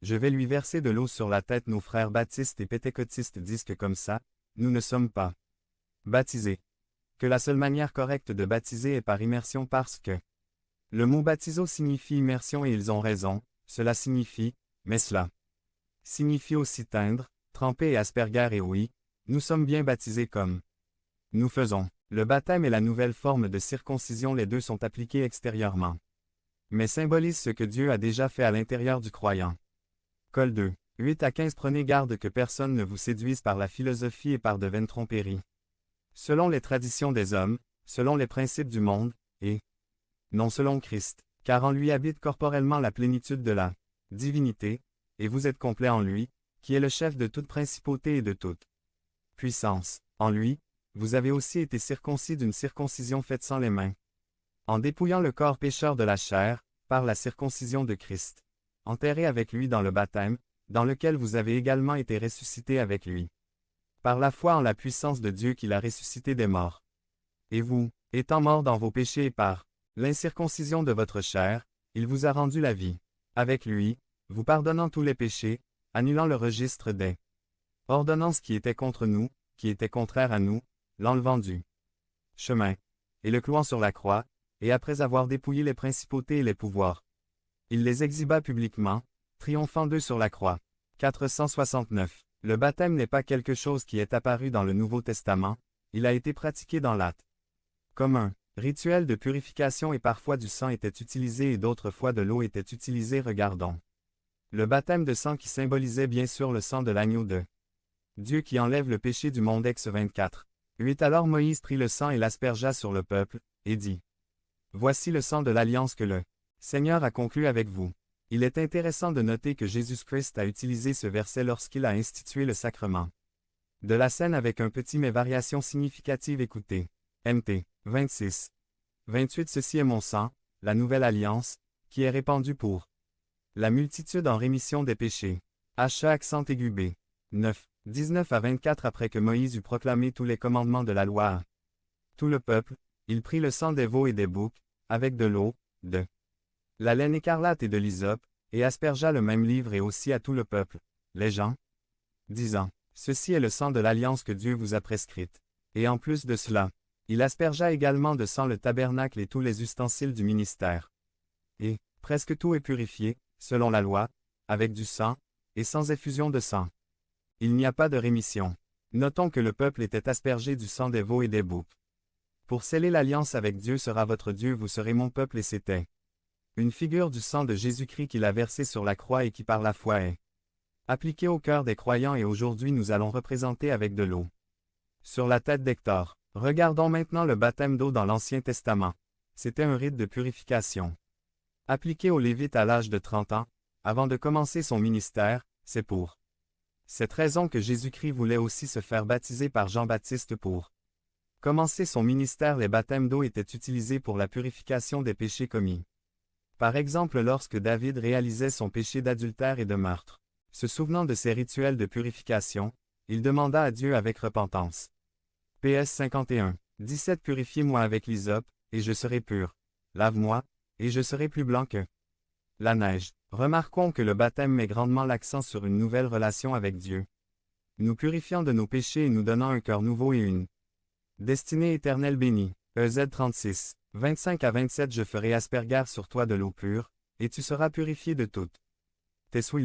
je vais lui verser de l'eau sur la tête. Nos frères baptistes et pétécotistes disent que comme ça, nous ne sommes pas baptisés. Que la seule manière correcte de baptiser est par immersion parce que le mot baptiso signifie immersion et ils ont raison, cela signifie, mais cela signifie aussi teindre, tremper et asperger et oui, nous sommes bien baptisés comme nous faisons. Le baptême et la nouvelle forme de circoncision, les deux sont appliqués extérieurement, mais symbolisent ce que Dieu a déjà fait à l'intérieur du croyant. Col 2. 8 à 15 Prenez garde que personne ne vous séduise par la philosophie et par de vaines tromperies. Selon les traditions des hommes, selon les principes du monde, et non selon Christ, car en lui habite corporellement la plénitude de la divinité, et vous êtes complet en lui, qui est le chef de toute principauté et de toute puissance. En lui, vous avez aussi été circoncis d'une circoncision faite sans les mains, en dépouillant le corps pécheur de la chair, par la circoncision de Christ, enterré avec lui dans le baptême, dans lequel vous avez également été ressuscité avec lui, par la foi en la puissance de Dieu qui l'a ressuscité des morts. Et vous, étant morts dans vos péchés et par l'incirconcision de votre chair, il vous a rendu la vie. Avec lui, vous pardonnant tous les péchés, annulant le registre des ordonnances qui étaient contre nous, qui étaient contraires à nous, l'enlevant du chemin, et le clouant sur la croix, et après avoir dépouillé les principautés et les pouvoirs, il les exhiba publiquement, triomphant d'eux sur la croix. 469. Le baptême n'est pas quelque chose qui est apparu dans le Nouveau Testament, il a été pratiqué dans l'acte comme un rituel de purification et parfois du sang était utilisé et d'autres fois de l'eau était utilisée. Regardons le baptême de sang qui symbolisait bien sûr le sang de l'agneau de Dieu qui enlève le péché du monde. Ex 24. 8 Alors Moïse prit le sang et l'aspergea sur le peuple, et dit: Voici le sang de l'alliance que le Seigneur a conclu avec vous. Il est intéressant de noter que Jésus-Christ a utilisé ce verset lorsqu'il a institué le sacrement de la scène avec un petit mais variation significative. Écoutez. Mt. 26. 28 Ceci est mon sang, la nouvelle alliance, qui est répandue pour la multitude en rémission des péchés. H. Accent aigu B. 9. 19 à 24 Après que Moïse eut proclamé tous les commandements de la loi à tout le peuple, il prit le sang des veaux et des boucs, avec de l'eau, de la laine écarlate et de l'hysope, et aspergea le même livre et aussi à tout le peuple, les gens, disant: Ceci est le sang de l'alliance que Dieu vous a prescrite. Et en plus de cela, il aspergea également de sang le tabernacle et tous les ustensiles du ministère. Et, presque tout est purifié, selon la loi, avec du sang, et sans effusion de sang. Il n'y a pas de rémission. Notons que le peuple était aspergé du sang des veaux et des boucs. Pour sceller l'alliance avec Dieu sera votre Dieu, vous serez mon peuple, et c'était une figure du sang de Jésus-Christ qu'il a versé sur la croix et qui par la foi est appliqué au cœur des croyants, et aujourd'hui nous allons représenter avec de l'eau sur la tête d'Hector. Regardons maintenant le baptême d'eau dans l'Ancien Testament. C'était un rite de purification appliqué aux Lévites à l'âge de 30 ans, avant de commencer son ministère. C'est pour cette raison que Jésus-Christ voulait aussi se faire baptiser par Jean-Baptiste pour commencer son ministère. Les baptêmes d'eau étaient utilisés pour la purification des péchés commis. Par exemple, lorsque David réalisait son péché d'adultère et de meurtre, se souvenant de ces rituels de purification, il demanda à Dieu avec repentance. PS 51. 17 Purifiez-moi avec l'hysope, et je serai pur. Lave-moi, et je serai plus blanc que la neige. Remarquons que le baptême met grandement l'accent sur une nouvelle relation avec Dieu, nous purifiant de nos péchés et nous donnant un cœur nouveau et une destinée éternelle bénie. EZ 36. 25 à 27 Je ferai asperger sur toi de l'eau pure, et tu seras purifié de toutes tes souillures.